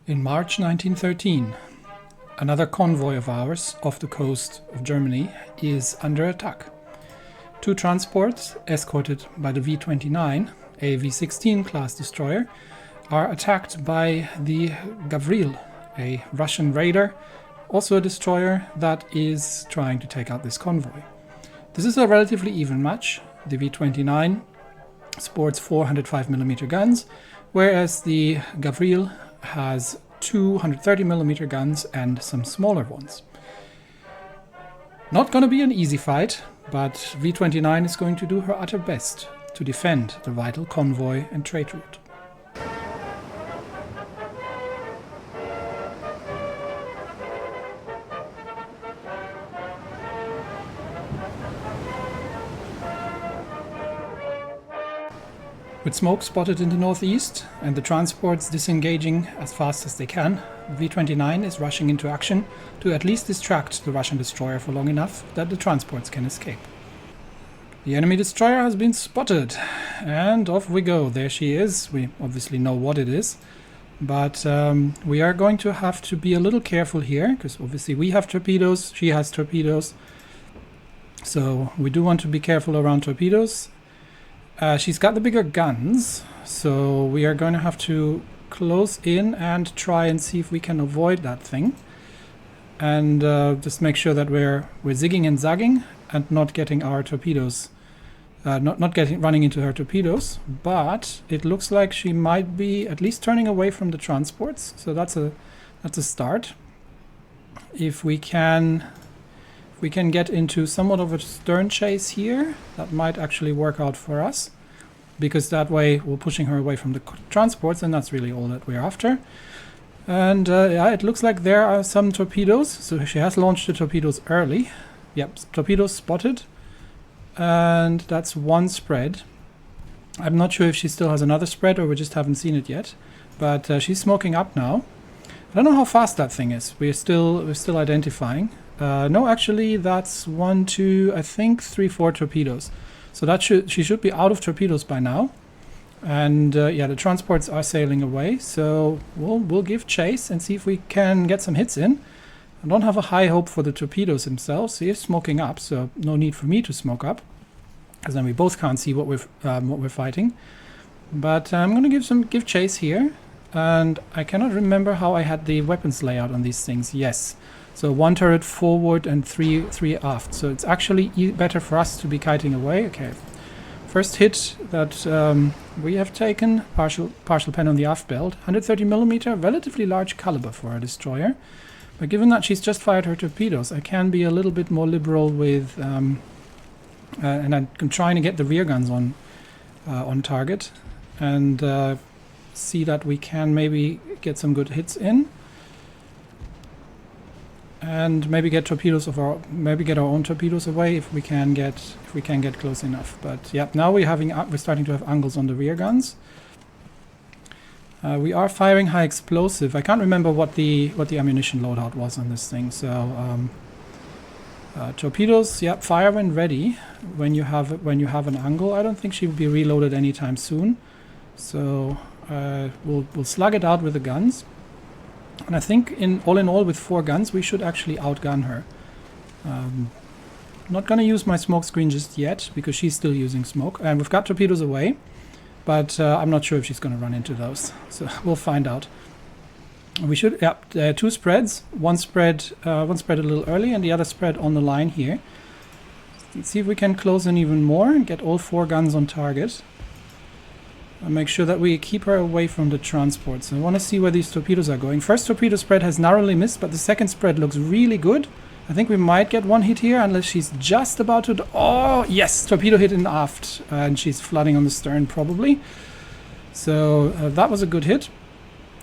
In March 1913, another convoy of ours off the coast of Germany is under attack. Two transports, escorted by the V-29, a V-16 class destroyer, are attacked by the Gavril, a Russian raider, also a destroyer that is trying to take out this convoy. This is a relatively even match. The V-29 sports 405mm guns, whereas the Gavril has 230mm guns and some smaller ones. Not gonna be an easy fight, but V-29 is going to do her utter best to defend the vital convoy and trade route. With smoke spotted in the northeast and the transports disengaging as fast as they can, V-29 is rushing into action to at least distract the Russian destroyer for long enough that the transports can escape. The enemy destroyer has been spotted, and off we go. There she is. We obviously know what it is, but we are going to have to be a little careful here, because obviously we have torpedoes, she has torpedoes, so we do want to be careful around torpedoes. She's got the bigger guns, so we are going to have to close in and try and see if we can avoid that thing. And just make sure that we're zigging and zagging and not getting our torpedoes, running into her torpedoes. But it looks like she might be at least turning away from the transports, so that's a start. If we can get into somewhat of a stern chase here, that might actually work out for us, because that way we're pushing her away from the transports, and that's really all that we're after. And yeah, it looks like there are some torpedoes, so she has launched the torpedoes early. Yep, torpedoes spotted, and that's one spread. I'm not sure if she still has another spread or we just haven't seen it yet, but she's smoking up now. I don't know how fast that thing is. We're still identifying. No, actually, that's 1, 2, I think 3, 4 torpedoes. So that she should be out of torpedoes by now. And yeah, the transports are sailing away. So we'll give chase and see if we can get some hits in. I don't have a high hope for the torpedoes themselves. He is smoking up, so no need for me to smoke up, because then we both can't see what we're fighting. But I'm going to give chase here. And I cannot remember how I had the weapons layout on these things. Yes. So 1 turret forward and 3 aft. So it's actually better for us to be kiting away. Okay. First hit that we have taken, partial pen on the aft belt. 130mm, relatively large caliber for a destroyer. But given that she's just fired her torpedoes, I can be a little bit more liberal with... and I'm trying to get the rear guns on target. And see that we can maybe get some good hits in. And maybe get torpedoes maybe get our own torpedoes away if we can get close enough. But yeah, now we're starting to have angles on the rear guns. We are firing high explosive. I can't remember what the ammunition loadout was on this thing. So torpedoes, yeah, fire when ready. When you have an angle. I don't think she will be reloaded anytime soon. So we'll slug it out with the guns. And I think all in all with 4 guns we should actually outgun her. I'm not going to use my smoke screen just yet because she's still using smoke. And we've got torpedoes away, but I'm not sure if she's going to run into those. So we'll find out. We should, yeah, 2 spreads. One spread a little early and the other spread on the line here. Let's see if we can close in even more and get all 4 guns on target. And make sure that we keep her away from the transports. I want to see where these torpedoes are going. First torpedo spread has narrowly missed, but the second spread looks really good. I think we might get one hit here, unless she's just about to... Oh, yes! Torpedo hit in aft. And she's flooding on the stern, probably. So that was a good hit.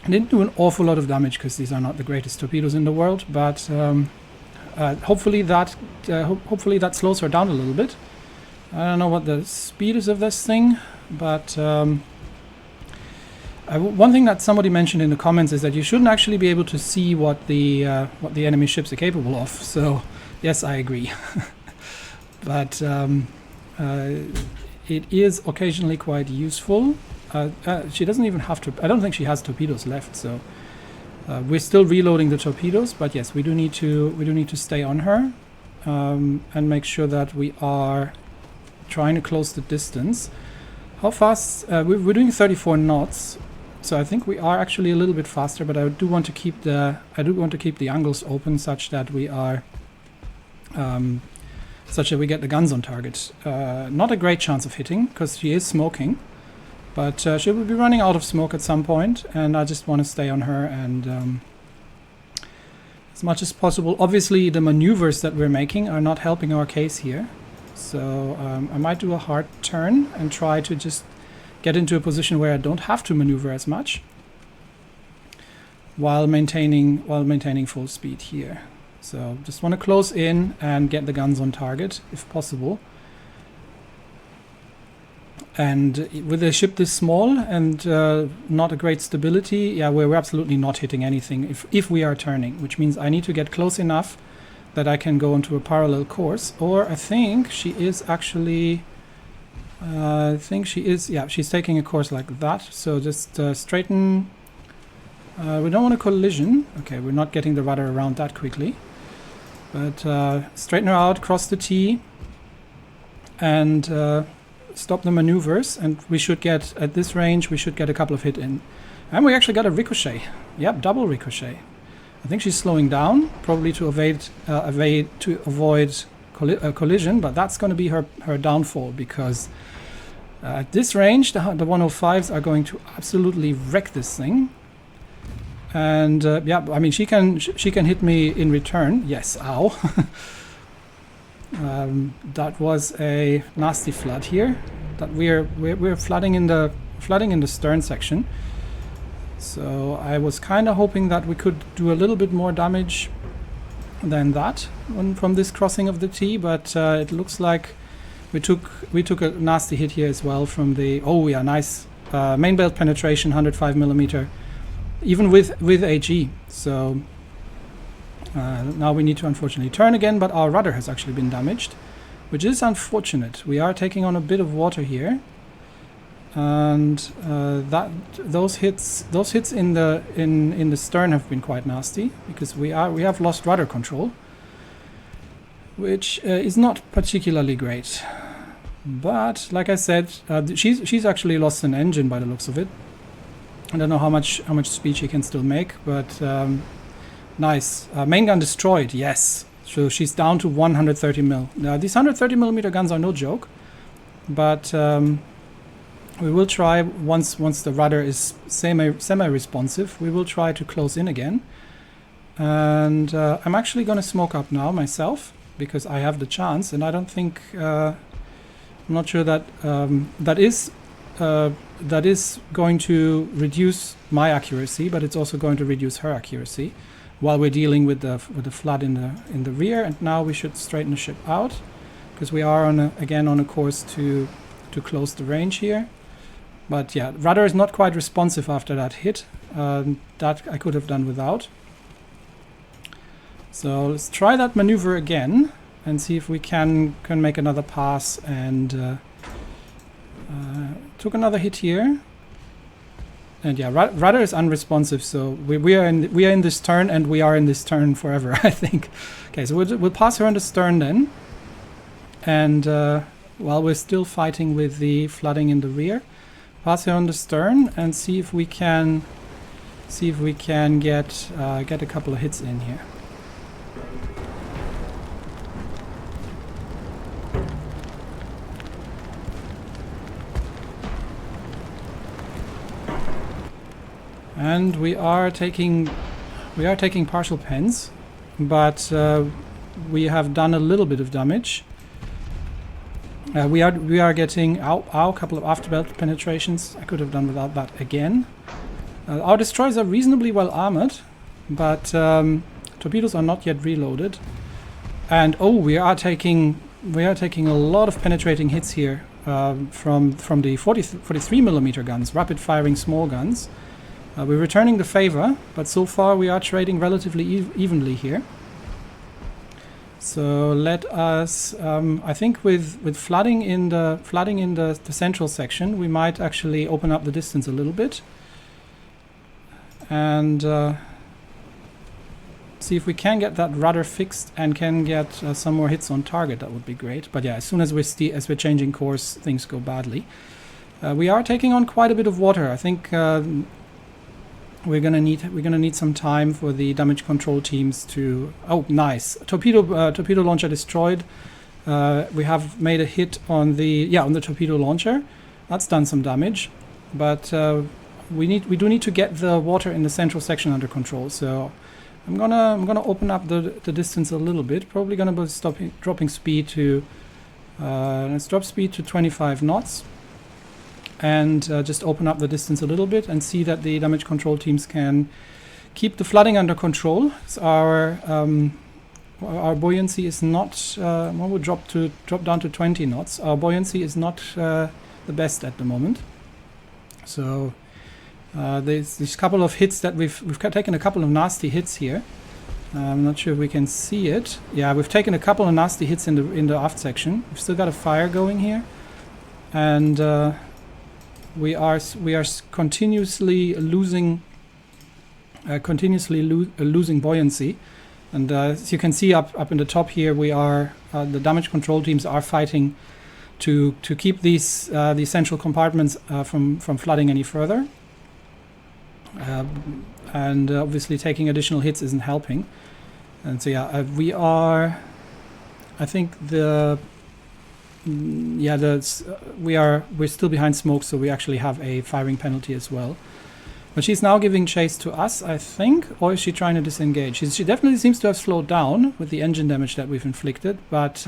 I didn't do an awful lot of damage, because these are not the greatest torpedoes in the world. But hopefully that slows her down a little bit. I don't know what the speed is of this thing. But one thing that somebody mentioned in the comments is that you shouldn't actually be able to see what the enemy ships are capable of. So yes, I agree. But it is occasionally quite useful. She doesn't even have to. I don't think she has torpedoes left. So We're still reloading the torpedoes, but yes, we do need to stay on her and make sure that we are trying to close the distance. How fast? We're doing 34 knots, so I think we are actually a little bit faster. But I do want to keep the angles open such that we are we get the guns on target. Not a great chance of hitting because she is smoking. But she will be running out of smoke at some point, and I just want to stay on her and as much as possible. Obviously, the maneuvers that we're making are not helping our case here. So I might do a hard turn and try to just get into a position where I don't have to maneuver as much while maintaining full speed here. So just want to close in and get the guns on target if possible. And with a ship this small and not a great stability, yeah, we're absolutely not hitting anything if we are turning, which means I need to get close enough that I can go into a parallel course. Or I think she is actually, yeah, she's taking a course like that. So just straighten, we don't want a collision. Okay, we're not getting the rudder around that quickly. But straighten her out, cross the T, and stop the maneuvers, and we should get, at this range, we should get a couple of hit in. And we actually got a ricochet. Yep, double ricochet. I think she's slowing down, probably to avoid collision, but that's going to be her downfall, because at this range, the 105s are going to absolutely wreck this thing. And yeah, I mean, she can hit me in return. Yes, ow. That was a nasty flood here. That we're flooding in the stern section. So I was kind of hoping that we could do a little bit more damage than that from this crossing of the T, but it looks like we took a nasty hit here as well from the, oh yeah, nice main belt penetration, 105mm, even with AG. So now we need to unfortunately turn again, but our rudder has actually been damaged, which is unfortunate. We are taking on a bit of water here, and those hits in the stern have been quite nasty, because we have lost rudder control, which is not particularly great. But like I said, she's actually lost an engine by the looks of it. I don't know how much speed she can still make, but nice. Main gun destroyed, yes. So she's down to 130 mil. Now these 130mm guns are no joke, but we will try, once the rudder is semi-responsive, we will try to close in again. And I'm actually going to smoke up now myself, because I have the chance, and I don't think, I'm not sure that that is going to reduce my accuracy, but it's also going to reduce her accuracy while we're dealing with the flood in the rear. And now we should straighten the ship out, because we are again on a course to close the range here. But yeah, rudder is not quite responsive after that hit. That I could have done without. So let's try that maneuver again and see if we can make another pass. And took another hit here. And yeah, rudder is unresponsive, so we are in this turn, and we are in this turn forever, I think. Okay, so we'll pass her on the stern then, and while we're still fighting with the flooding in the rear, pass her on the stern and see if we can get a couple of hits in here. And we are taking partial pens, but we have done a little bit of damage. We are getting our couple of afterbelt penetrations. I could have done without that again. Our destroyers are reasonably well armored, but torpedoes are not yet reloaded. And oh, we are taking a lot of penetrating hits here from the 43mm guns, rapid firing small guns. We're returning the favor, but so far we are trading relatively evenly here. So let us, I think with flooding in the central section, we might actually open up the distance a little bit. And see if we can get that rudder fixed and can get some more hits on target. That would be great. But yeah, as soon as we're changing course, things go badly. We are taking on quite a bit of water. I think we're gonna need some time for the damage control teams to. Oh, nice! Torpedo launcher destroyed. We have made a hit on the torpedo launcher. That's done some damage, but we do need to get the water in the central section under control. So I'm gonna open up the distance a little bit. Probably gonna be dropping speed to let's drop speed to 25 knots, and just open up the distance a little bit and see that the damage control teams can keep the flooding under control. So our buoyancy is not. We'll drop down to 20 knots. Our buoyancy is not the best at the moment. So there's couple of hits that we've taken a couple of nasty hits here. I'm not sure if we can see it. Yeah, we've taken a couple of nasty hits in the aft section. We've still got a fire going here, and we are continuously losing buoyancy. And as you can see up in the top here, we are the damage control teams are fighting to keep these central compartments from flooding any further. And obviously taking additional hits isn't helping. And so yeah, we are. I think we're still behind smoke, so we actually have a firing penalty as well. But she's now giving chase to us, I think, or is she trying to disengage? She definitely seems to have slowed down with the engine damage that we've inflicted, but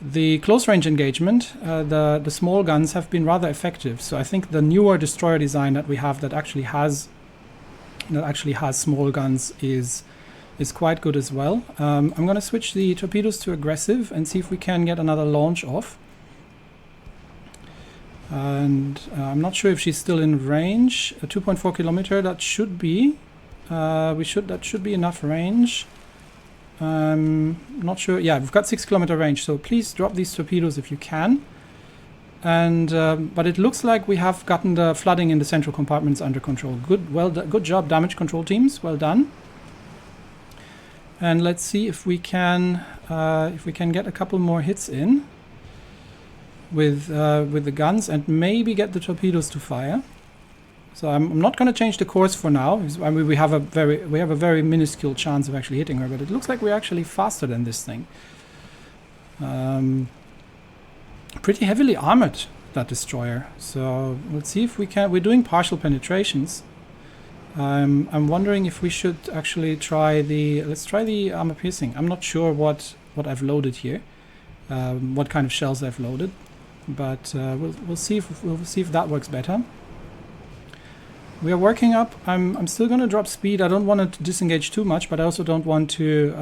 the close range engagement, the small guns have been rather effective. So I think the newer destroyer design that we have that actually has small guns is quite good as well. I'm going to switch the torpedoes to aggressive and see if we can get another launch off. And I'm not sure if she's still in range. A 2.4 kilometer, that should be that should be enough range. Not sure. Yeah, we've got 6 kilometer range, so please drop these torpedoes if you can. And but it looks like we have gotten the flooding in the central compartments under control. Good job, damage control teams. Well done. And let's see if we can get a couple more hits in with the guns and maybe get the torpedoes to fire. So I'm not going to change the course for now. I mean, we have a very minuscule chance of actually hitting her, but it looks like we're actually faster than this thing. Pretty heavily armored, that destroyer. So let's see if we can. We're doing partial penetrations. I'm wondering if we should actually try let's try the armor piercing. I'm not sure what I've loaded here, what kind of shells I've loaded, but we'll see if that works better. We are working up. I'm still going to drop speed. I don't want to disengage too much, but I also don't want to.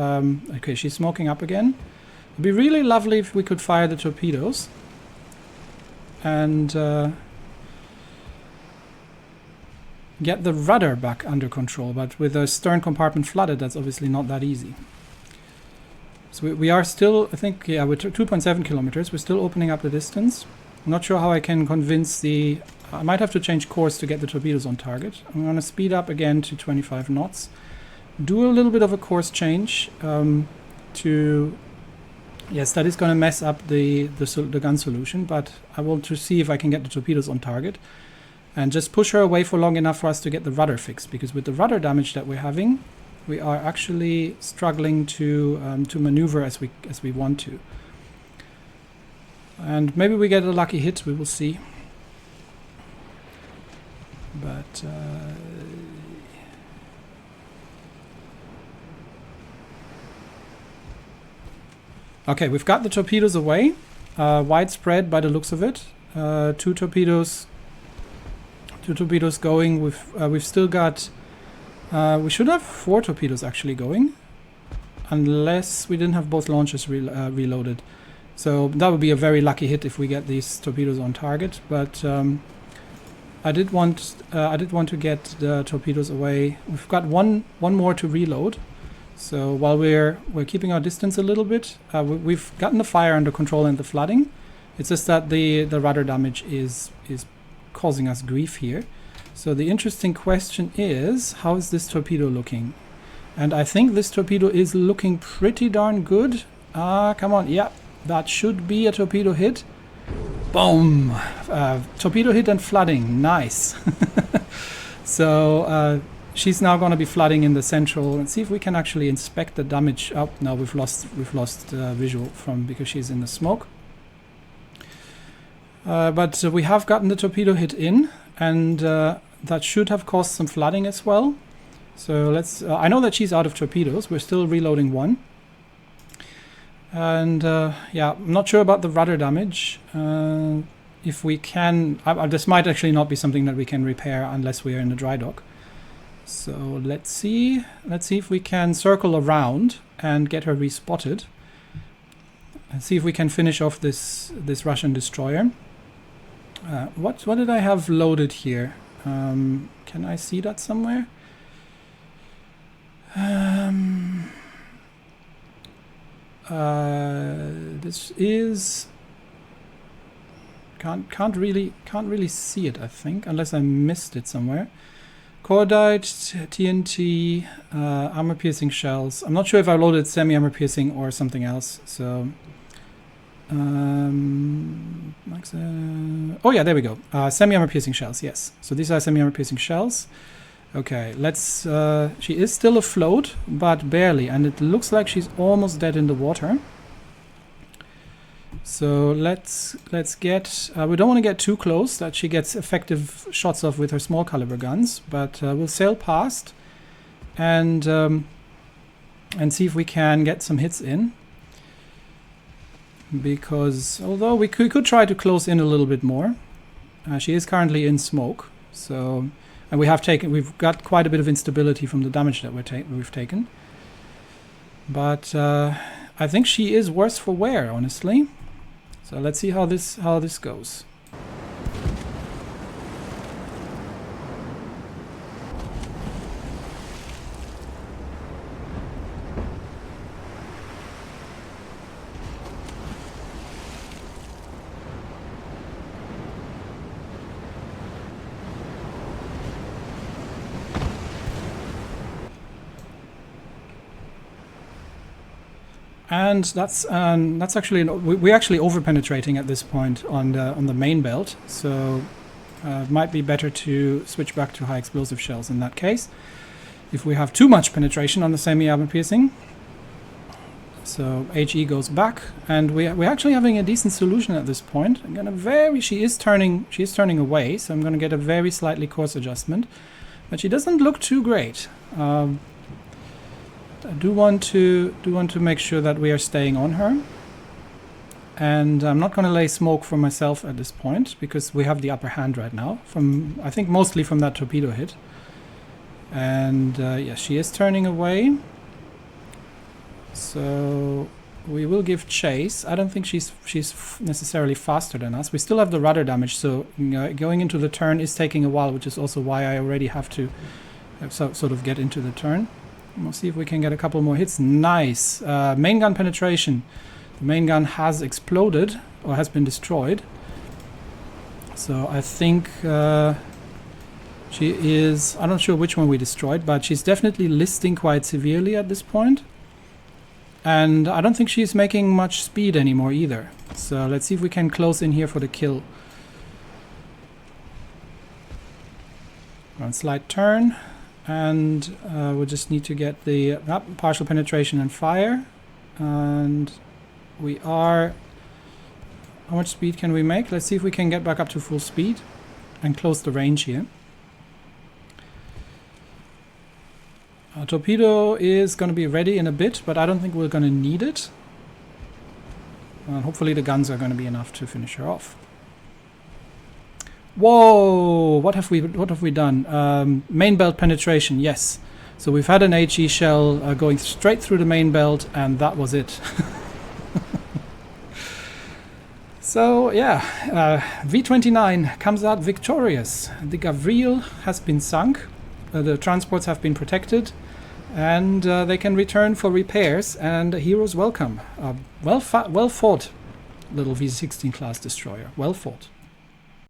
Okay, she's smoking up again. It'd be really lovely if we could fire the torpedoes and get the rudder back under control. But with the stern compartment flooded, that's obviously not that easy. So we are still, I think, yeah, we're 2.7 kilometers. We're still opening up the distance. I'm not sure how I can convince the. I might have to change course to get the torpedoes on target. I'm going to speed up again to 25 knots. Do a little bit of a course change to. Yes, that is going to mess up the gun solution, but I want to see if I can get the torpedoes on target and just push her away for long enough for us to get the rudder fixed, because with the rudder damage that we're having, we are actually struggling to maneuver as we want to. And maybe we get a lucky hit, we will see. But okay, we've got the torpedoes away, widespread by the looks of it. Two torpedoes going. We've still got. We should have 4 torpedoes actually going, unless we didn't have both launchers reloaded. So that would be a very lucky hit if we get these torpedoes on target. But I did want to get the torpedoes away. We've got one more to reload. So while we're keeping our distance a little bit, we've gotten the fire under control and the flooding. It's just that the rudder damage is causing us grief here. So the interesting question is, how is this torpedo looking? And I think this torpedo is looking pretty darn good. Come on, yeah, that should be a torpedo hit. Boom! Torpedo hit and flooding, nice. So she's now going to be flooding in the central. Let's see if we can actually inspect the damage. Oh no, we've lost visual because she's in the smoke. But we have gotten the torpedo hit in, and that should have caused some flooding as well. So let's. I know that she's out of torpedoes. We're still reloading one. And yeah, I'm not sure about the rudder damage. If we can, this might actually not be something that we can repair unless we are in the dry dock. So let's see if we can circle around and get her respotted. And see if we can finish off this Russian destroyer. What did I have loaded here? Can I see that somewhere? This is can't really see it, I think, unless I missed it somewhere. Cordite, TNT, armor piercing shells. I'm not sure if I loaded semi armor piercing or something else. So oh yeah, there we go. Semi armor piercing shells. Yes. So these are semi armor piercing shells. Okay, let's. She is still afloat, but barely, and it looks like she's almost dead in the water. So let's get. We don't want to get too close that she gets effective shots off with her small caliber guns, but we'll sail past and see if we can get some hits in. Because although we could try to close in a little bit more, she is currently in smoke. So. And we've got quite a bit of instability from the damage that we've taken. But I think she is worse for wear, honestly. So let's see how this goes. And that's actually we're actually over penetrating at this point on the main belt, so it might be better to switch back to high explosive shells in that case. If we have too much penetration on the semi-armor piercing, so HE goes back, and we're actually having a decent solution at this point. I'm gonna she is turning away, so I'm gonna get a very slightly course adjustment, but she doesn't look too great. I do want to make sure that we are staying on her, and I'm not going to lay smoke for myself at this point because we have the upper hand right now. I think mostly from that torpedo hit, and yeah, she is turning away. So we will give chase. I don't think she's necessarily faster than us. We still have the rudder damage, so going into the turn is taking a while, which is also why I already have to sort of get into the turn. We'll see if we can get a couple more hits. Nice. Main gun penetration. The main gun has exploded or has been destroyed. So I think she is... I'm not sure which one we destroyed, but she's definitely listing quite severely at this point. And I don't think she's making much speed anymore either. So let's see if we can close in here for the kill. One slight turn. And we'll just need to get the partial penetration and fire. And we are... How much speed can we make? Let's see if we can get back up to full speed and close the range here. Our torpedo is going to be ready in a bit, but I don't think we're going to need it. Hopefully the guns are going to be enough to finish her off. Whoa! What have we done? Main belt penetration, yes. So we've had an HE shell going straight through the main belt, and that was it. So yeah, V-29 comes out victorious. The Gavril has been sunk, the transports have been protected, and they can return for repairs, and a hero's welcome. Well fought, little V-16 class destroyer. Well fought.